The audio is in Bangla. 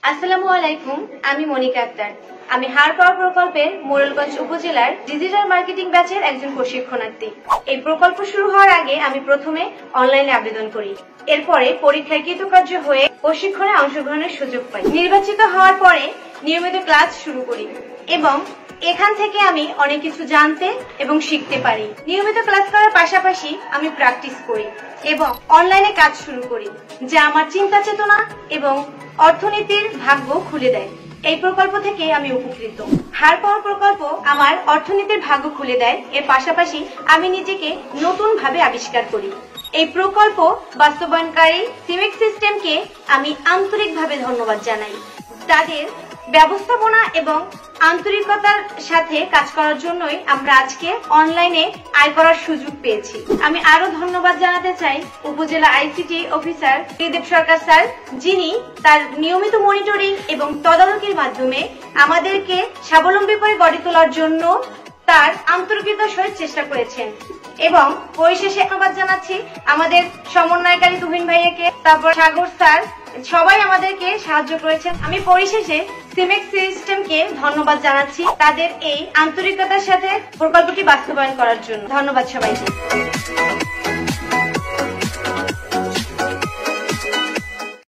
আসসালামু আলাইকুম, আমি মনিকা আক্তার। আমি হাড় পাওয়ার প্রকল্পের মোরেলগঞ্জ উপজেলার ডিজিটাল মার্কেটিং ব্যাচের একজন প্রশিক্ষণার্থী। এই প্রকল্প শুরু হওয়ার আগে আমি প্রথমে অনলাইনে আবেদন করি। এরপরে পরীক্ষায় কৃতকার্য হয়ে প্রশিক্ষণে অংশগ্রহণের সুযোগ পাই। নির্বাচিত হওয়ার পরে নিয়মিত ক্লাস শুরু করি এবং এখান থেকে আমি অনেক কিছু জানতে এবং শিখতে পারি। নিয়মিত ক্লাস করার পাশাপাশি আমি প্র্যাকটিস করি এবং অনলাইনে কাজ শুরু করি, যা আমার চিন্তা চেতনা এবং অর্থনীতির ভাগ্য খুলে দেয়। এই প্রকল্প থেকে আমি উপকৃত। হাড় পাওয়ার প্রকল্প আমার অর্থনীতির ভাগ্য খুলে দেয়। এর পাশাপাশি আমি নিজেকে নতুন ভাবে আবিষ্কার করি। এই প্রকল্প বাস্তবায়নকারী সিমেক্স সিস্টেমকে আমি আন্তরিকভাবে ধন্যবাদ জানাই। তাদের ব্যবস্থাপনা এবং আন্তরিকতার সাথে কাজ করার জন্যই আমরা আজকে অনলাইনে আয় করার সুযোগ পেয়েছি। আমি আরো ধন্যবাদ জানাতে চাই উপজেলা আইসিটি অফিসার ত্রিদেব সরকার স্যার, যিনি তার নিয়মিত মনিটরিং এবং তদারকির মাধ্যমে আমাদেরকে স্বাবলম্বী করে গড়ে তোলার জন্য তার আন্তরিকতার সহিত চেষ্টা করেছেন। এবং পরিশেষে ধন্যবাদ জানাচ্ছি আমাদের সমন্বয়কারী তুহিন ভাইয়াকে, তারপর সাগর স্যার, সবাই আমাদেরকে সাহায্য করেছেন। আমি পরিশেষে সিমেক্স সিস্টেমকে ধন্যবাদ জানাচ্ছি তাদের এই আন্তরিকতার সাথে প্রকল্পটি বাস্তবায়ন করার জন্য। ধন্যবাদ সবাইকে।